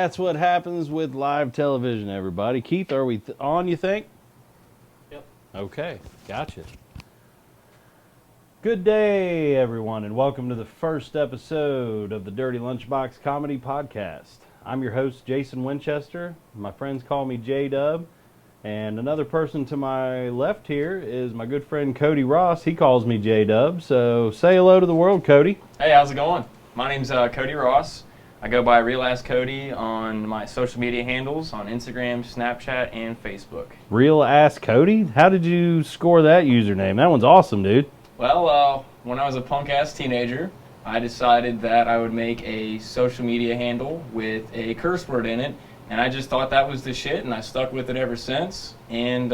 That's what happens with live television, everybody. Keith, are we on, you think? Yep. Okay, gotcha. Good day, everyone, and welcome to the first episode of the Dirty Lunchbox Comedy Podcast. I'm your host, Jason Winchester. My friends call me J-Dub. And another person to my left here is my good friend Cody Ross. He calls me J-Dub. So say hello to the world, Cody. Hey, how's it going? My name's Cody Ross. I go by Real Ass Cody on my social media handles on Instagram, Snapchat, and Facebook. Real Ass Cody? How did you score that username? That one's awesome, dude. Well, when I was a punk-ass teenager, I decided that I would make a social media handle with a curse word in it, and I just thought that was the shit, and I stuck with it ever since. And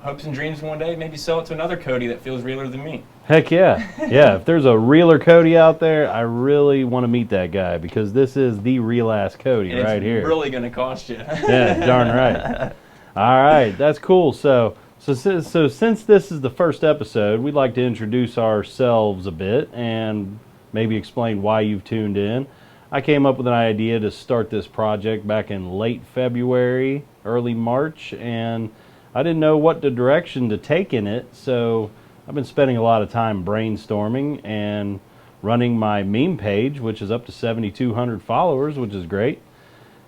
hopes and dreams one day, maybe sell it to another Cody that feels realer than me. Heck yeah. Yeah, if there's a realer Cody out there, I really want to meet that guy because this is the real ass Cody and right here. It's really going to cost you. Yeah, darn right. All right, that's cool. So since this is the first episode, we'd like to introduce ourselves a bit and maybe explain why you've tuned in. I came up with an idea to start this project back in late February, early March, and I didn't know what the direction to take in it, so I've been spending a lot of time brainstorming and running my meme page, which is up to 7,200 followers, which is great.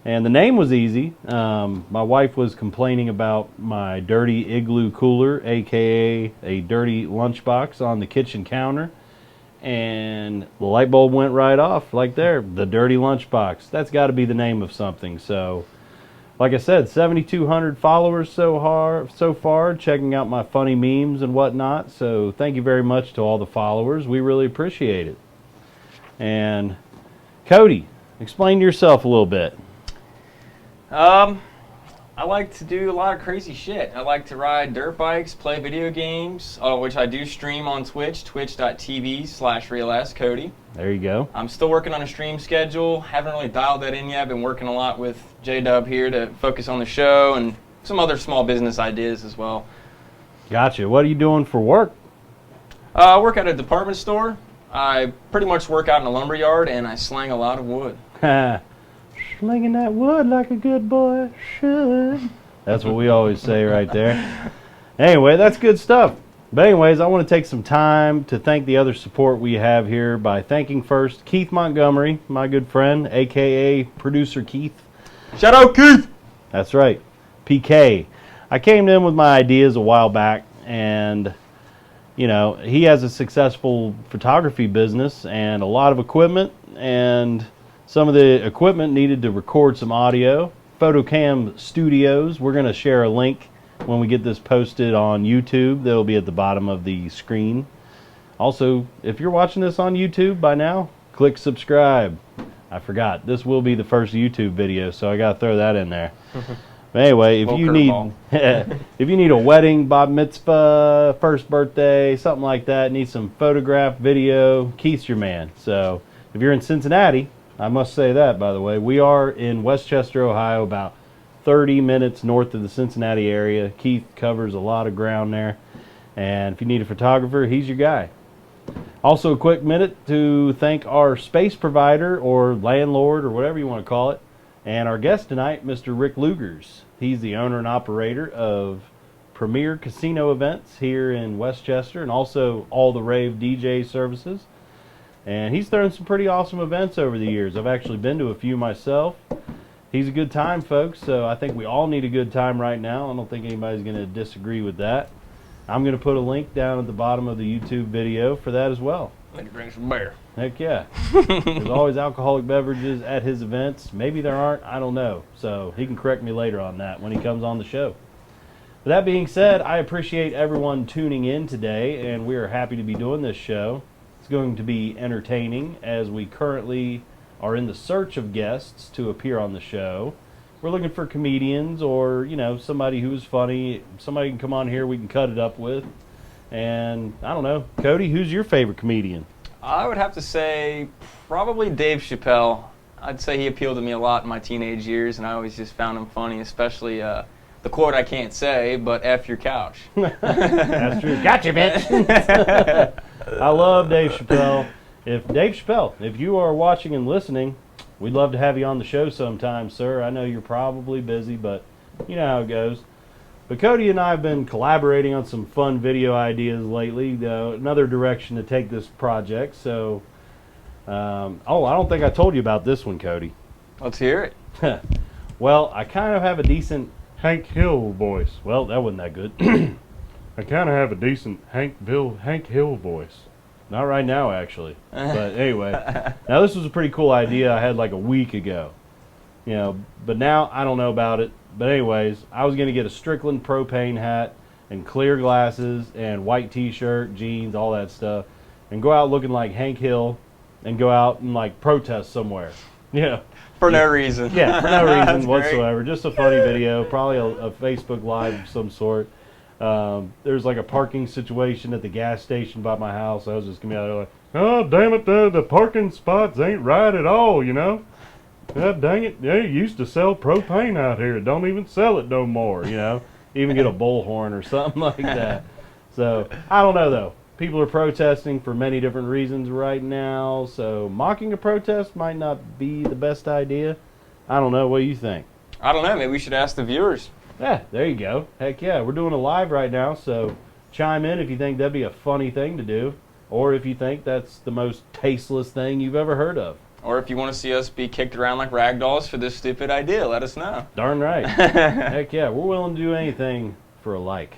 And the name was easy. My wife was complaining about my dirty igloo cooler, aka a dirty lunchbox on the kitchen counter. And the light bulb went right off, like there, the dirty lunchbox. That's got to be the name of something. So, like I said, 7,200 followers so far, checking out my funny memes and whatnot. So, thank you very much to all the followers. We really appreciate it. And, Cody, explain yourself a little bit. I like to do a lot of crazy shit. I like to ride dirt bikes, play video games, which I do stream on Twitch, twitch.tv/RealAssCody. There you go. I'm still working on a stream schedule. Haven't really dialed that in yet. I've been working a lot with J-Dub here to focus on the show and some other small business ideas as well. Gotcha. What are you doing for work? I work at a department store. I pretty much work out in a lumber yard, and I slang a lot of wood. Slinging that wood like a good boy should. That's what we always say right there. Anyway, that's good stuff. But anyways, I want to take some time to thank the other support we have here by thanking first Keith Montgomery, my good friend, a.k.a. Producer Keith. Shout out, Keith! That's right, PK. I came to him with my ideas a while back, and, you know, he has a successful photography business and a lot of equipment, and some of the equipment needed to record some audio. Photocam Studios. We're going to share a link when we get this posted on YouTube. They'll be at the bottom of the screen. Also, if you're watching this on YouTube by now, click subscribe. I forgot. This will be the first YouTube video, so I got to throw that in there. But anyway, if you need a wedding, bar mitzvah, first birthday, something like that, need some photograph, video, Keith's your man. So if you're in Cincinnati, I must say that, by the way. We are in Westchester, Ohio, about 30 minutes north of the Cincinnati area. Keith covers a lot of ground there. And if you need a photographer, he's your guy. Also, a quick minute to thank our space provider or landlord or whatever you want to call it. And our guest tonight, Mr. Rick Leugers. He's the owner and operator of Premier Casino Events here in Westchester and also All the Rave DJ services. And he's thrown some pretty awesome events over the years. I've actually been to a few myself. He's a good time, folks, so I think we all need a good time right now. I don't think anybody's going to disagree with that. I'm going to put a link down at the bottom of the YouTube video for that as well. I need to drink some beer. Heck yeah. There's always alcoholic beverages at his events. Maybe there aren't, I don't know. So he can correct me later on that when he comes on the show. But that being said, I appreciate everyone tuning in today, and we are happy to be doing this show. It's going to be entertaining as we currently are in the search of guests to appear on the show. We're looking for comedians or, you know, somebody who is funny. Somebody can come on here we can cut it up with. And, I don't know, Cody, who's your favorite comedian? I would have to say probably Dave Chappelle. I'd say he appealed to me a lot in my teenage years, and I always just found him funny, especially the quote I can't say, but F your couch. That's true. Gotcha, bitch. I love Dave Chappelle. If you are watching and listening, We'd love to have you on the show sometime, sir. I know you're probably busy, but you know how it goes. But Cody and I have been collaborating on some fun video ideas lately, another direction to take this project. So, I don't think I told you about this one, Cody. Let's hear it. Well, I kind of have a decent Hank Hill voice. Well, that wasn't that good. I kind of have a decent Hank Hill voice. Not right now, actually. But anyway, now this was a pretty cool idea I had like a week ago. But now I don't know about it. But anyways, I was going to get a Strickland propane hat and clear glasses and white t-shirt, jeans, all that stuff, and go out looking like Hank Hill and go out and like protest somewhere. For no reason. Yeah, for no reason whatsoever. Just a funny video, probably a Facebook Live of some sort. There's like a parking situation at the gas station by my house. I was just going to be out there like, oh, damn it, the parking spots ain't right at all, God dang it, they used to sell propane out here. Don't even sell it no more, Even get a bullhorn or something like that. So, I don't know, though. People are protesting for many different reasons right now, so mocking a protest might not be the best idea. I don't know. What do you think? I don't know. Maybe we should ask the viewers. Yeah, there you go. Heck yeah. We're doing a live right now, so chime in if you think that'd be a funny thing to do, or if you think that's the most tasteless thing you've ever heard of. Or if you want to see us be kicked around like rag dolls for this stupid idea, let us know. Darn right. Heck yeah. We're willing to do anything for a like.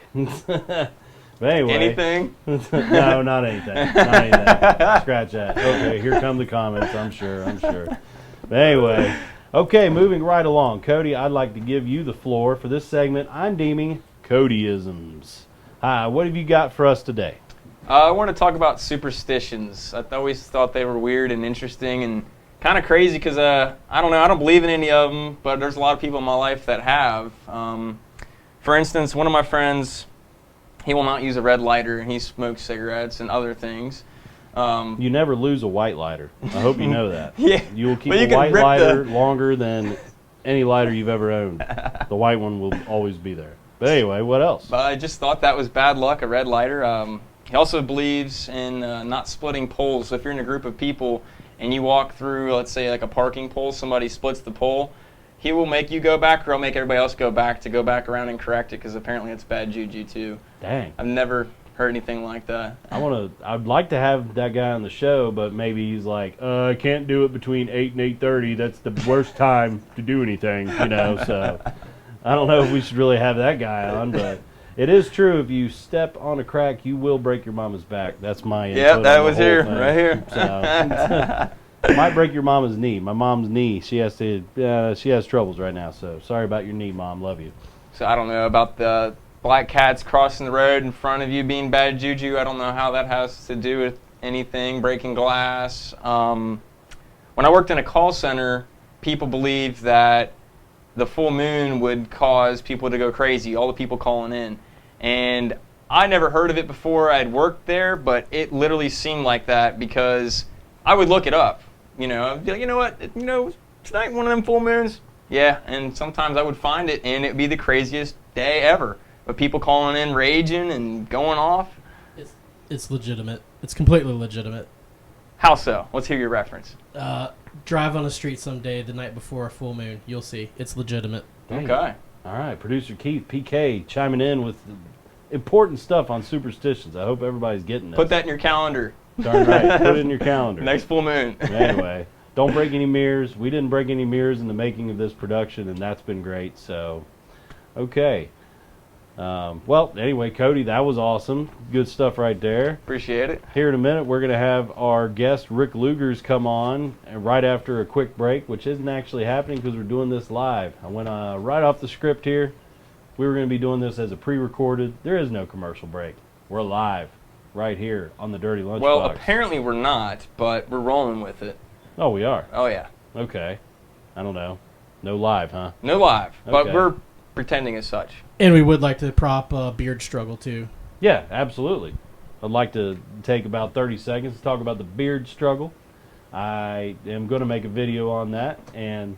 But anyway. Anything? No, not anything. Not anything. Scratch that. Okay, here come the comments, I'm sure. But anyway, okay, moving right along. Cody, I'd like to give you the floor for this segment I'm deeming Codyisms. Hi, what have you got for us today? I want to talk about superstitions. I always thought they were weird and interesting and kind of crazy because, I don't know, I don't believe in any of them, but there's a lot of people in my life that have. For instance, one of my friends, he will not use a red lighter, and he smokes cigarettes and other things. You never lose a white lighter. I hope you know that. Yeah. You will keep a white lighter longer than any lighter you've ever owned. The white one will always be there. But anyway, what else? But I just thought that was bad luck, a red lighter. He also believes in not splitting poles. So if you're in a group of people and you walk through, let's say, like a parking pole, somebody splits the pole, he will make you go back, or he'll make everybody else go back around and correct it, because apparently it's bad juju too. Dang. I've never heard anything like that. I'd like to have that guy on the show, but maybe he's like, I can't do it between 8 and 8:30. That's the worst time to do anything, so I don't know if we should really have that guy on, but it is true, if you step on a crack, you will break your mama's back. That's my input. Yep, that on the was whole here, thing. right here. So, might break your mama's knee. My mom's knee, she has troubles right now, so sorry about your knee, Mom. Love you. So I don't know about the black cats crossing the road in front of you being bad juju. I don't know how that has to do with anything, breaking glass. When I worked in a call center, people believed that the full moon would cause people to go crazy, all the people calling in. And I never heard of it before I'd worked there, but it literally seemed like that, because I would look it up. I'd be like, you know what, tonight one of them full moons? Yeah, and sometimes I would find it, and it'd be the craziest day ever. But people calling in, raging and going off. It's legitimate. It's completely legitimate. How so? Let's hear your reference. Drive on a street someday the night before a full moon. You'll see. It's legitimate. Okay. All right, Producer Keith, PK, chiming in with important stuff on superstitions. I hope everybody's getting this. Put that in your calendar. Darn right. Put it in your calendar. Next full moon. Anyway, don't break any mirrors. We didn't break any mirrors in the making of this production, and that's been great. So, okay. Well, anyway, Cody, that was awesome. Good stuff right there. Appreciate it. Here in a minute, we're going to have our guest, Rick Leugers, come on right after a quick break, which isn't actually happening because we're doing this live. I went right off the script here. We were going to be doing this as a pre-recorded. There is no commercial break. We're live right here on the Dirty Lunchbox. Well, apparently we're not, but we're rolling with it. Oh, we are? Oh, yeah. Okay. I don't know. No live, huh? No live, but Okay. we're pretending as such. And we would like to prop Beard Struggle, too. Yeah, absolutely. I'd like to take about 30 seconds to talk about the beard struggle. I am going to make a video on that, and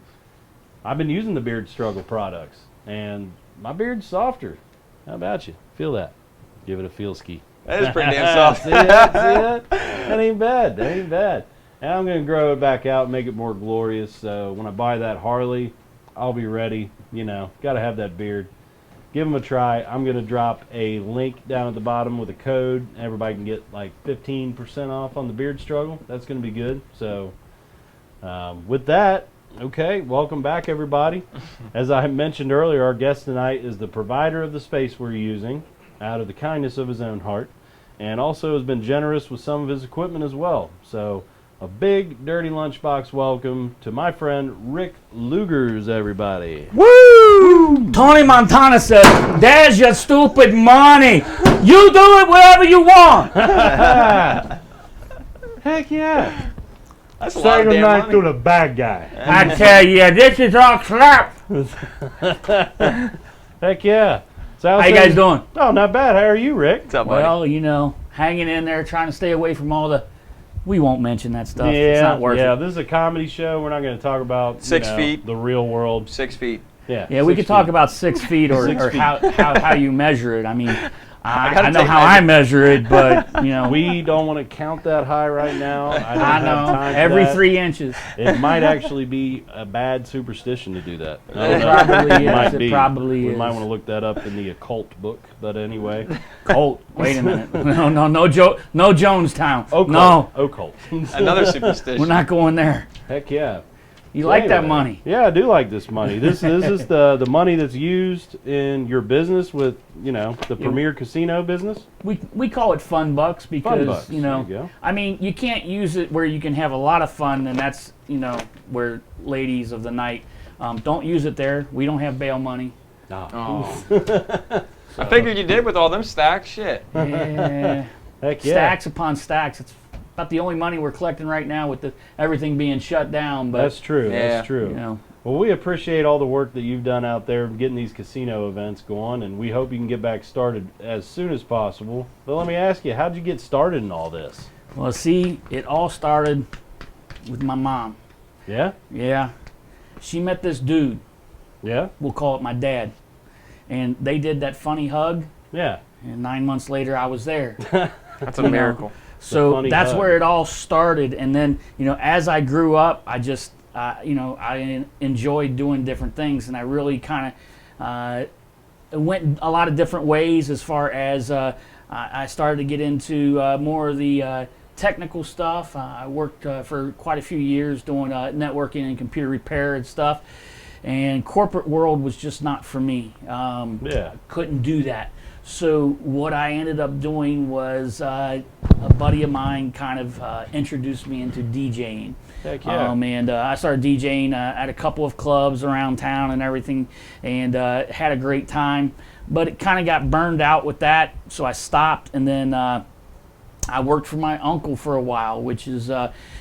I've been using the beard struggle products, and my beard's softer. How about you? Feel that? Give it a feel ski. That is pretty damn soft. See that? That ain't bad. That ain't bad. And I'm going to grow it back out and make it more glorious. So when I buy that Harley, I'll be ready. You know, got to have that beard. Give them a try. I'm going to drop a link down at the bottom with a code. Everybody can get like 15% off on the beard struggle. That's going to be good. So with that, okay, welcome back, everybody. As I mentioned earlier, our guest tonight is the provider of the space we're using out of the kindness of his own heart, and also has been generous with some of his equipment as well. So a big Dirty Lunchbox welcome to my friend Rick Leugers, everybody. Woo! Tony Montana said, "There's your stupid money. You do it wherever you want." Heck yeah. That's a lot Say of damn goodnight money. to the bad guy. I tell you, this is all crap. Heck yeah. So How you guys doing? Oh, not bad. How are you, Rick? What's up, buddy? Well, you know, hanging in there, trying to stay away from all the. We won't mention that stuff. Yeah, It's not worth yeah. it. This is a comedy show. We're not going to talk about 6 feet. the real world. 6 feet. Yeah, Yeah, we 6 could talk feet. about 6 feet or 6 feet. how you measure it. I mean, I gotta know take how I measure it, but you know, We don't want to count that high right now. I don't I have know time for every that. 3 inches. It might actually be a bad superstition to do that. I don't It know. probably is. Might It be. probably We is. might want to look that up in the occult book. But anyway, Colt. Wait a minute. No, no Jonestown. occult. No, Occult. Another superstition. we're not going there. Heck yeah. You So like that anyway, money? Yeah, I do like this money. This is the money that's used in your business with, the premier casino business. We call it fun bucks because Fun bucks. you know. There you go. I mean, you can't use it where you can have a lot of fun, and that's where ladies of the night. Don't use it there. We don't have bail money. Oh. I figured you did with all them stacks. Shit. Yeah. Heck yeah. Stacks upon stacks. It's about the only money we're collecting right now with everything being shut down. But That's true. Yeah. That's true. you know, Well, we appreciate all the work that you've done out there getting these casino events going, and we hope you can get back started as soon as possible. But let me ask you, how'd you get started in all this? well, see, it all started with my mom. Yeah? Yeah, she met this dude. Yeah? We'll call it my dad, and they did that funny hug. Yeah. And 9 months later, I was there. That's a miracle. So funny that's hug. where it all started. And then, as I grew up, I just, I enjoyed doing different things. And I really kind of went a lot of different ways as far as I started to get into more of the technical stuff. I worked for quite a few years doing networking and computer repair and stuff. And corporate world was just not for me. Yeah. Couldn't do that. So what I ended up doing was a buddy of mine kind of introduced me into DJing. Heck yeah. And I started DJing at a couple of clubs around town and everything, and had a great time. But it kind of got burned out with that, so I stopped. And then I worked for my uncle for a while, which is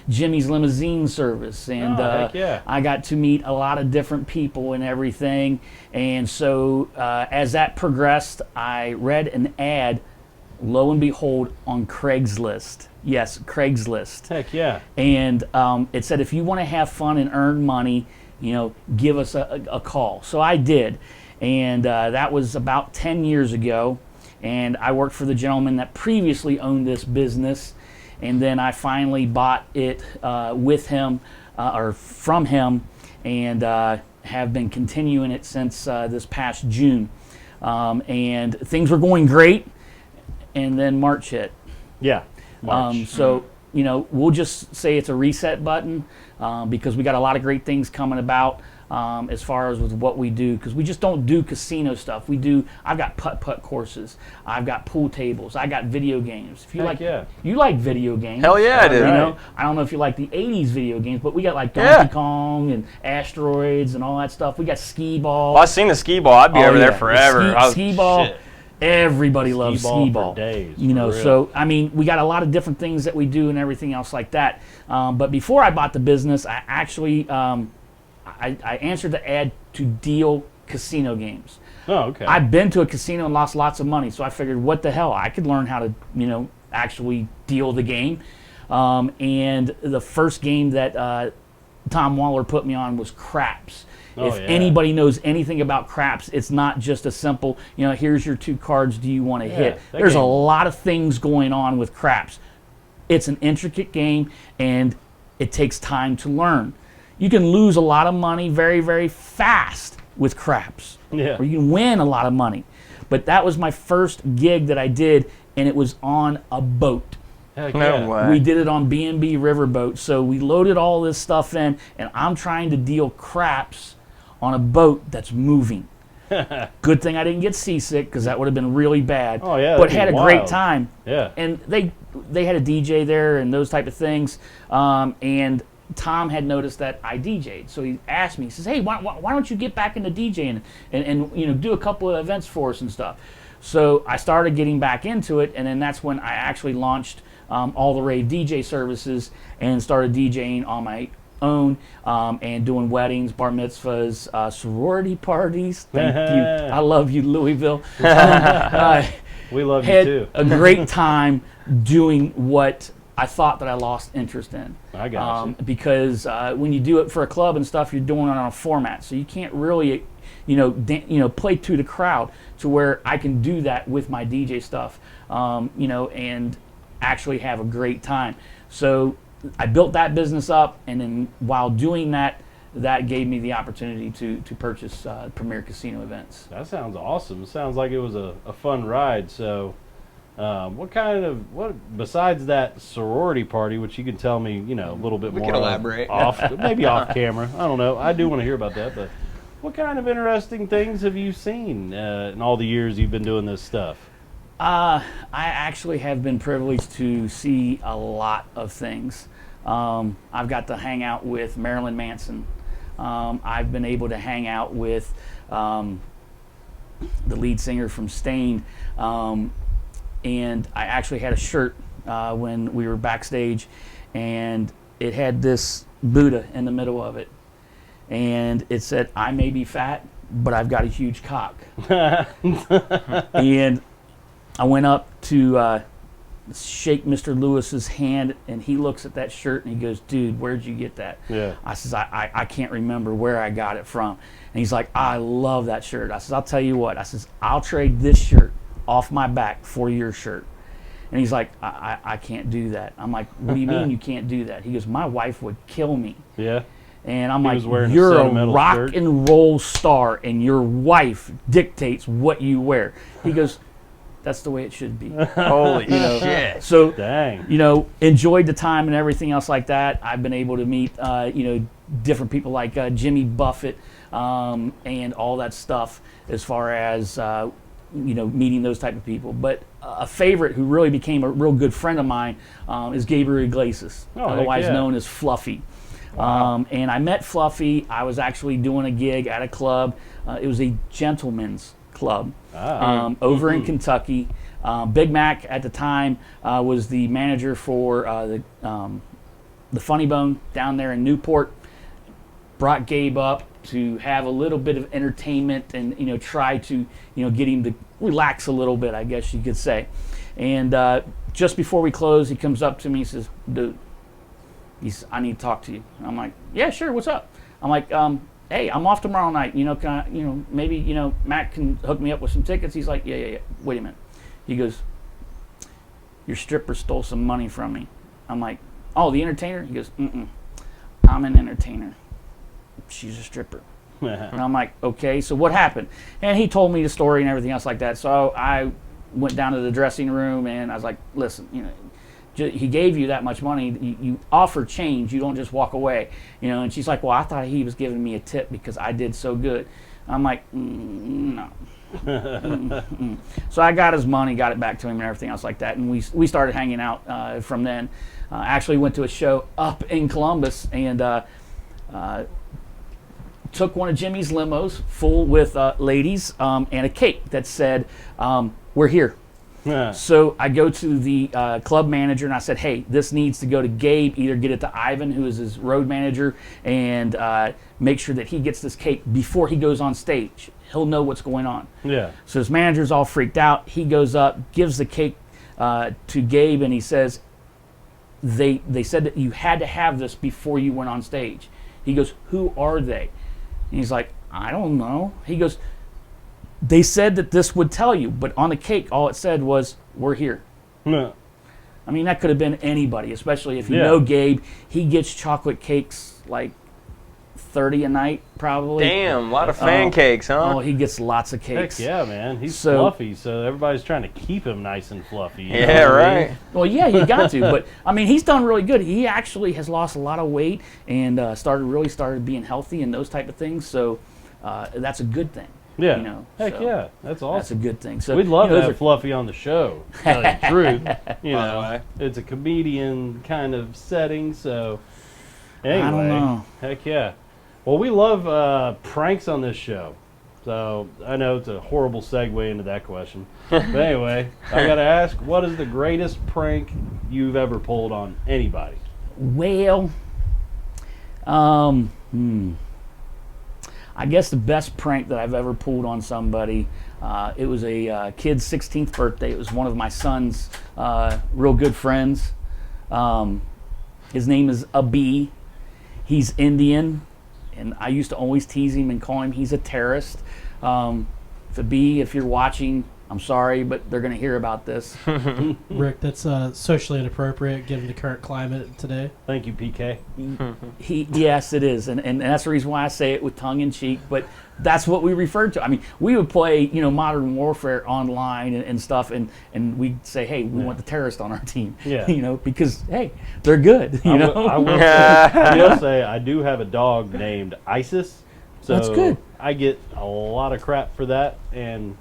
Jimmy's Limousine Service. And heck yeah. I got to meet a lot of different people and everything. And so as that progressed, I read an ad, lo and behold, on Craigslist. Yes, Craigslist. Heck yeah. And it said, if you want to have fun and earn money, give us a call. So I did. And that was about 10 years ago. And I worked for the gentleman that previously owned this business. And then I finally bought it with him, or from him, and have been continuing it since this past June. And things were going great, and then March hit. Yeah. March. So, we'll just say it's a reset button because we got a lot of great things coming about as far as with what we do, because we just don't do casino stuff. I've got putt-putt courses. I've got pool tables. I got video games. If you Heck yeah. You like video games. Hell yeah, I do. Right. I don't know if you like the 80s video games, but we got like Yeah. Donkey Kong and Asteroids and all that stuff. We got skee ball. Well, I've seen the skee ball. I'd be over there The forever. Skee ball. Shit. Everybody loves Skee-ball skee for ball. days, You know, for real. so I mean, we got a lot of different things that we do and everything else like that. But before I bought the business, I actually I answered the ad to deal casino games. Oh, okay. I've been to a casino and lost lots of money, so I figured, what the hell? I could learn how to, actually deal the game. And the first game that Tom Waller put me on was craps. Oh, If yeah. anybody knows anything about craps, it's not just a simple, here's your 2 cards, do you want to hit? that There's a game- lot of things going on with craps. It's an intricate game, and it takes time to learn. You can lose a lot of money very, very fast with craps. Yeah. Or you can win a lot of money. But that was my first gig that I did, and it was on a boat. Heck No yeah. way. We did it on B&B Riverboat. So we loaded all this stuff in, and I'm trying to deal craps on a boat that's moving. Good thing I didn't get seasick, because that would have been really bad. Oh, yeah, But that'd had be a great wild. time. Yeah. And they had a DJ there and those type of things. And Tom had noticed that I DJ'd, so he asked me. He says, "Hey, why don't you get back into DJing and do a couple of events for us and stuff?" So I started getting back into it, and then that's when I actually launched All the Rave DJ services and started DJing on my own and doing weddings, bar mitzvahs, sorority parties. Thank you. I love you, Louisville. We love you Had too. a great time doing what I thought that I lost interest in. I got you. Because when you do it for a club and stuff, you're doing it on a format, so you can't really, play to the crowd to where I can do that with my DJ stuff, and actually have a great time. So I built that business up, and then while doing that, that gave me the opportunity to purchase Premier Casino Events. That sounds awesome. It sounds like it was a fun ride. So, what besides that sorority party, which you can tell me, a little bit We more can elaborate. maybe off camera. I don't know. I do want to hear about that. But what kind of interesting things have you seen in all the years you've been doing this stuff? I actually have been privileged to see a lot of things. I've got to hang out with Marilyn Manson. I've been able to hang out with the lead singer from Stained. And I actually had a shirt when we were backstage, and it had this Buddha in the middle of it. And it said, "I may be fat, but I've got a huge cock." And I went up to shake Mr. Lewis's hand, and he looks at that shirt and he goes, "Dude, where'd you get that?" Yeah. I says, I can't remember where I got it from. And he's like, "I love that shirt." I says, "I'll tell you what." I says, "I'll trade this shirt off my back for your shirt." And he's like, I can't do that. I'm like, "What do you mean you can't do that?" He goes, "My wife would kill me." Yeah. And I'm He like, was wearing a "You're a sentimental rock shirt." and roll star, and your wife dictates what you wear." He goes, "That's the way it should be." Holy shit. So, Dang. enjoyed the time and everything else like that. I've been able to meet, different people like Jimmy Buffett and all that stuff as far as, meeting those type of people. But a favorite who really became a real good friend of mine is Gabriel Iglesias, Oh, heck otherwise yeah. known as Fluffy. Wow. And I met Fluffy. I was actually doing a gig at a club. It was a gentleman's club over in Kentucky. Big Mac at the time was the manager for the Funny Bone down there in Newport. Brought Gabe up to have a little bit of entertainment and try to get him to relax a little bit, I guess you could say. And just before we close, he comes up to me. He says, "Dude," "I need to talk to you." I'm like, "Yeah, sure. What's up?" I'm like, "Hey, I'm off tomorrow night. Can I, maybe Matt can hook me up with some tickets." He's like, Yeah. Wait a minute." He goes, "Your stripper stole some money from me." I'm like, "Oh, the entertainer?" He goes, "I'm an entertainer. She's a stripper." And I'm like, "Okay, so what happened?" And he told me the story and everything else like that. So I went down to the dressing room and I was like, "Listen, he gave you that much money. You offer change. You don't just walk away." And she's like, "Well, I thought he was giving me a tip because I did so good." I'm like, "No." So I got his money, got it back to him and everything else like that. And we started hanging out from then. Actually went to a show up in Columbus and took one of Jimmy's limos full with ladies and a cake that said, "We're here." Yeah. So I go to the club manager and I said, "Hey, this needs to go to Gabe. Either get it to Ivan, who is his road manager, and make sure that he gets this cake before he goes on stage. He'll know what's going on." Yeah. So his manager's all freaked out. He goes up, gives the cake to Gabe, and he says, they said that you had to have this before you went on stage. He goes, "Who are they?" And he's like, "I don't know." He goes, "They said that this would tell you, but on the cake, all it said was, 'We're here.'" Yeah. I mean, that could have been anybody, especially if you know Gabe. He gets chocolate cakes like 30 a night, probably. Damn, a lot of fan cakes, huh? Oh, he gets lots of cakes. Heck yeah, man. He's fluffy, so everybody's trying to keep him nice and fluffy. You Yeah, know what I right. mean? Well, yeah, you got to. But, I mean, he's done really good. He actually has lost a lot of weight and started being healthy and those type of things. So that's a good thing. Yeah. You know, Heck so yeah. That's awesome. That's a good thing. So We'd love to those have Fluffy on the show, to tell you the truth. You By the know, way. it's a comedian kind of setting, so anyway. I don't know. Heck yeah. Well, we love pranks on this show. So I know it's a horrible segue into that question. But anyway, I got to ask, what is the greatest prank you've ever pulled on anybody? Well, I guess the best prank that I've ever pulled on somebody, it was a kid's 16th birthday. It was one of my son's real good friends. His name is Abi. He's Indian, and I used to always tease him and call him he's a terrorist. Abi, if you're watching, I'm sorry, but they're going to hear about this. Rick, that's socially inappropriate given the current climate today. Thank you, PK. Yes, it is, and that's the reason why I say it with tongue in cheek. But that's what we referred to. I mean, we would play, Modern Warfare online and stuff, and we'd say, hey, we want the terrorist on our team. Yeah. Because hey, they're good. I will say I do have a dog named Isis. So That's good. I get a lot of crap for that, and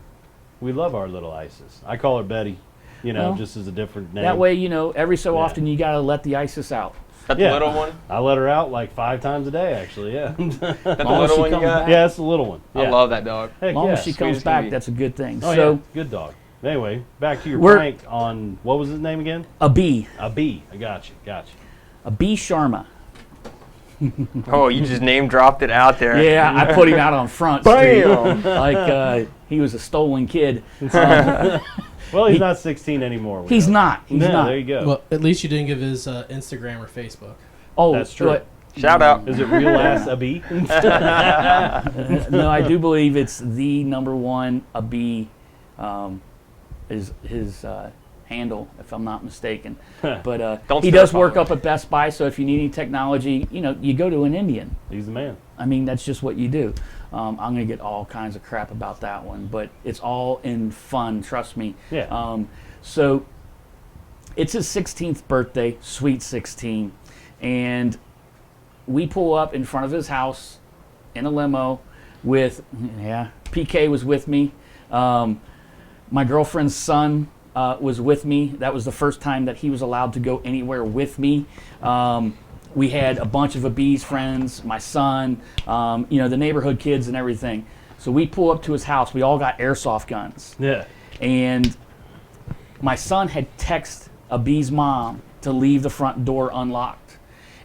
we love our little Isis. I call her Betty, Well, just as a different name. That way, every so Yeah. often you got to let the ISIS out. That the little one? I let her out like 5 times a day, actually, yeah. That the long as little she one you comes got? back. Yeah, it's the little one. I Yeah. love that dog. Heck As long yeah. as she Sweet comes as can back, be. that's a good thing. Oh, So, yeah, good dog. Anyway, back to your We're- prank on, what was his name again? Abi I got you. Sharma. Oh, you just name dropped it out there. Yeah, I put him out on Front Street. Bam! Like he was a stolen kid. Well, he's not 16 anymore. we He's know. not. He's No, not. there you go. Well, at least you didn't give his Instagram or Facebook. Oh, That's true. but- Shout out. Is it real ass Abi? no, I do believe it's the number one Abi is his handle, if I'm not mistaken. But Don't he start does work following. up at Best Buy, so if you need any technology, you go to an Indian. He's the man. I mean, that's just what you do. I'm going to get all kinds of crap about that one, but it's all in fun, trust me. Yeah. So it's his 16th birthday, sweet 16, and we pull up in front of his house in a limo with, PK was with me. My girlfriend's son was with me. That was the first time that he was allowed to go anywhere with me. We had a bunch of Abi's friends, my son, the neighborhood kids and everything. So we pull up to his house. We all got airsoft guns. Yeah. And my son had texted Abi's mom to leave the front door unlocked.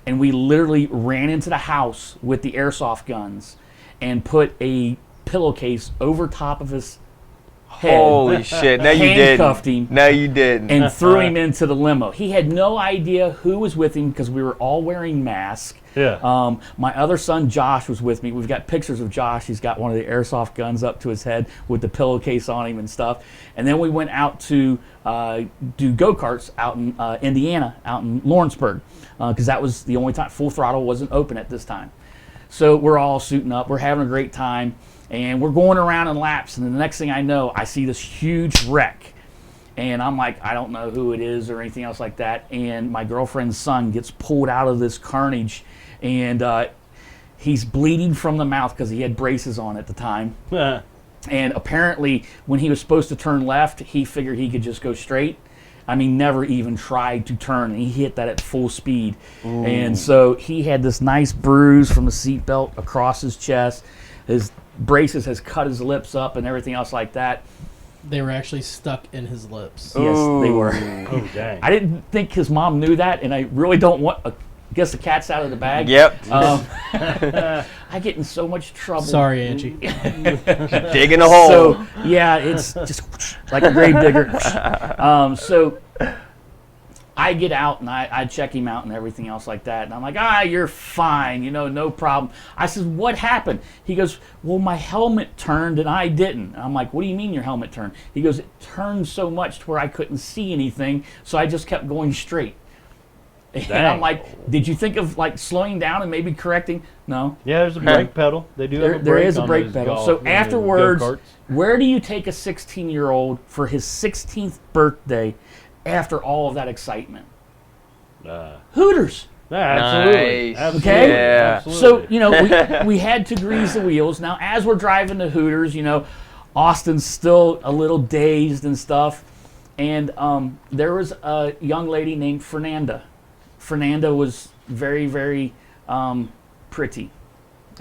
And we literally ran into the house with the airsoft guns and put a pillowcase over top of his head. Holy shit. No, you didn't. Handcuffed him. No, you didn't. And threw him into the limo. He had no idea who was with him because we were all wearing masks. Yeah. My other son, Josh, was with me. We've got pictures of Josh. He's got one of the airsoft guns up to his head with the pillowcase on him and stuff. And then we went out to do go-karts out in Indiana, out in Lawrenceburg, because that was the only time. Full Throttle wasn't open at this time. So we're all suiting up. We're having a great time. And we're going around in laps. And the next thing I know, I see this huge wreck. And I'm like, I don't know who it is or anything else like that. And my girlfriend's son gets pulled out of this carnage. And he's bleeding from the mouth because he had braces on at the time. And apparently, when he was supposed to turn left, he figured he could just go straight. I mean, never even tried to turn. And he hit that at full speed. Ooh. And so he had this nice bruise from the seatbelt across his chest. His braces has cut his lips up and everything else like that. They were actually stuck in his lips. Yes, they were. Oh, dang. I didn't think his mom knew that, and I really don't want... I guess the cat's out of the bag. Yep. I get in so much trouble. Sorry, Angie. Digging a hole. So, yeah, it's just like a grave digger. So I get out and I check him out and everything else like that. And I'm like, you're fine, no problem. I said, what happened? He goes, well, my helmet turned and I didn't. And I'm like, what do you mean your helmet turned? He goes, it turned so much to where I couldn't see anything, so I just kept going straight. And I'm like, did you think of like slowing down and maybe correcting? No. Yeah, there's a brake pedal. They do have a brake. There is a on brake those pedal. golf So afterwards, go-karts. where do you take a 16-year-old for his 16th birthday after all of that excitement? Hooters. Yeah, absolutely. Nice. Absolutely. Okay? Yeah. Absolutely. So, we had to grease the wheels. Now, as we're driving to Hooters, Austin's still a little dazed and stuff. And there was a young lady named Fernanda. Fernanda was very, very pretty.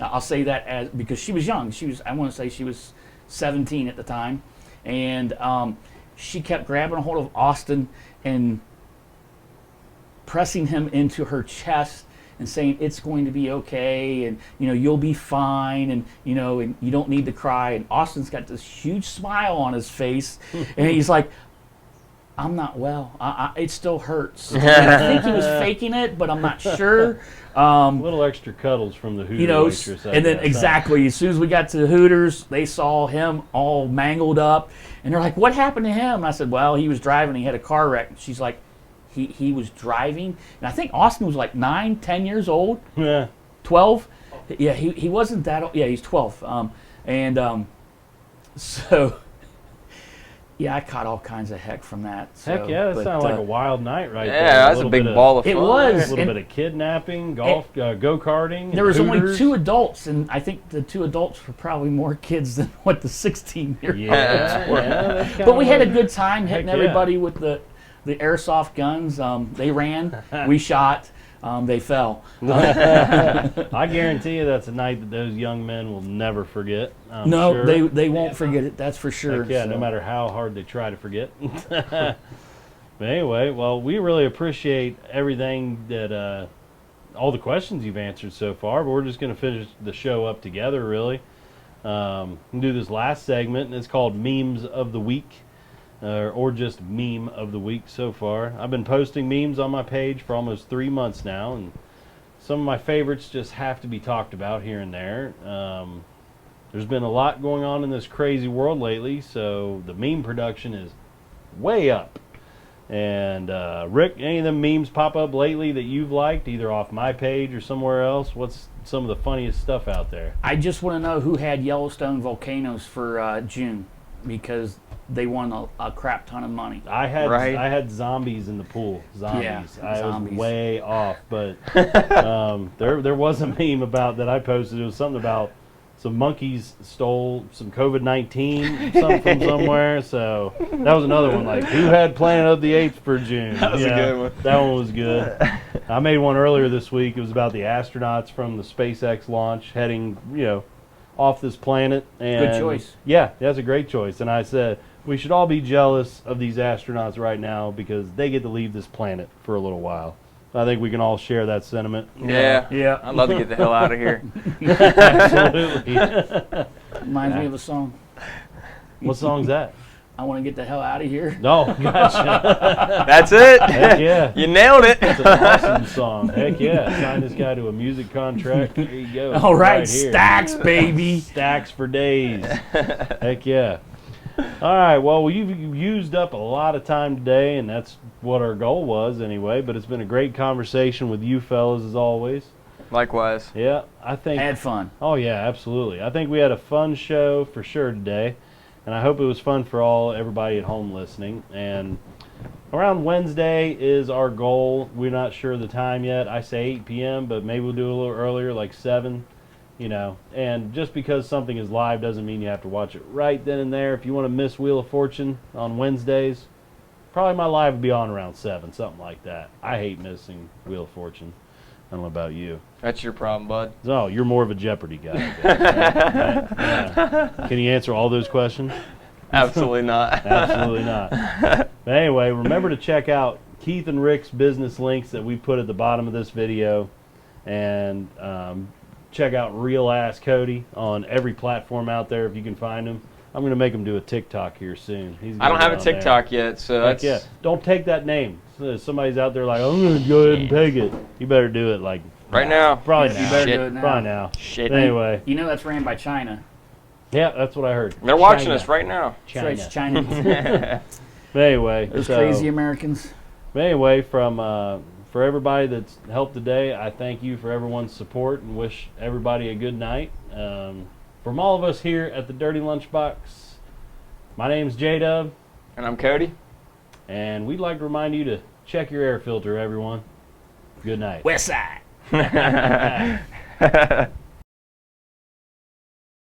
I'll say that because she was young. I want to say she was 17 at the time. And she kept grabbing a hold of Austin and pressing him into her chest and saying, it's going to be okay, and you'll be fine, and and you don't need to cry. And Austin's got this huge smile on his face, and he's like, I'm not well. It still hurts. And I think he was faking it, but I'm not sure. Little extra cuddles from the Hooters waitress. And then exactly, as soon as we got to Hooters, they saw him all mangled up, and they're like, what happened to him? And I said, well, he was driving, he had a car wreck. And she's like, he was driving, and I think Austin was like 9, 10 years old. Yeah. 12. Yeah, he wasn't that old. Yeah, he's 12. So yeah, I caught all kinds of heck from that. So, Heck yeah, that sounded like a wild night right there. Yeah, that's a big ball of fun. It was. A little bit of kidnapping, golf, go-karting. There was only Hooters. 2 adults, and I think the 2 adults were probably more kids than what the 16-year-olds Yeah, were. that's But we kinda had a like- good time hitting Heck yeah. everybody with the airsoft guns. They ran, we shot, they fell. I guarantee you that's a night that those young men will never forget. I'm No, sure. they won't forget it. That's for sure. Heck yeah, no matter how hard they try to forget. But anyway, well, we really appreciate everything that, all the questions you've answered so far, but we're just going to finish the show up together, really. We'll do this last segment, and it's called Memes of the Week, or just Meme of the Week so far. I've been posting memes on my page for almost 3 months now, and some of my favorites just have to be talked about here and there. There's been a lot going on in this crazy world lately, so the meme production is way up. And Rick, any of them memes pop up lately that you've liked, either off my page or somewhere else? What's some of the funniest stuff out there? I just want to know who had Yellowstone volcanoes for June, because they won a crap ton of money. I had zombies in the pool. Zombies. Yeah, I zombies. was way off, but there was a meme about that I posted. It was something about some monkeys stole some COVID-19 something from somewhere. So that was another one. Like, who had Planet of the Apes for June? That was a good one. That one was good. I made one earlier this week. It was about the astronauts from the SpaceX launch heading, off this planet. And Good choice. Yeah, that's a great choice. And I said, we should all be jealous of these astronauts right now because they get to leave this planet for a little while. I think we can all share that sentiment. Yeah. I'd love to get the hell out of here. Absolutely. Reminds me of a song. What song's that? I want to get the hell out of here. No, gotcha. That's it. Heck yeah. You nailed it. It's an awesome song. Heck yeah. Sign this guy to a music contract. There you go. All right, here. stacks, baby. Stacks for days. Heck yeah. All right, well, you've used up a lot of time today, and that's what our goal was anyway, but it's been a great conversation with you fellas as always. Likewise. Yeah, I think... Had fun. Oh, yeah, absolutely. I think we had a fun show for sure today, and I hope it was fun for everybody at home listening. And around Wednesday is our goal. We're not sure of the time yet. I say 8 p.m., but maybe we'll do it a little earlier, like 7. And just because something is live doesn't mean you have to watch it right then and there. If you want to miss Wheel of Fortune on Wednesdays, probably my live will be on around 7, something like that. I hate missing Wheel of Fortune. I don't know about you. That's your problem, bud. Oh, you're more of a Jeopardy guy, I guess, right? Yeah. Can you answer all those questions? Absolutely not. Absolutely not. But anyway, remember to check out Keith and Rick's business links that we put at the bottom of this video, and check out Real Ass Cody on every platform out there if you can find him. I'm gonna make him do a TikTok here soon. He's I don't gonna have get a on there. TikTok yet, so Heck that's yeah. Don't take that name. So somebody's out there like, I'm gonna go ahead and take it. You better do it like right now. Probably You now. better Shit. do it now. Probably now. Shit. But anyway, You know that's ran by China. yeah, that's what I heard. They're watching China. us right now. China. It's China. But anyway, Those so- crazy Americans. But anyway, for everybody that's helped today, I thank you for everyone's support and wish everybody a good night. From all of us here at the Dirty Lunchbox, my name's J-Dub, And I'm Cody. and we'd like to remind you to check your air filter, everyone. Good night. West Side.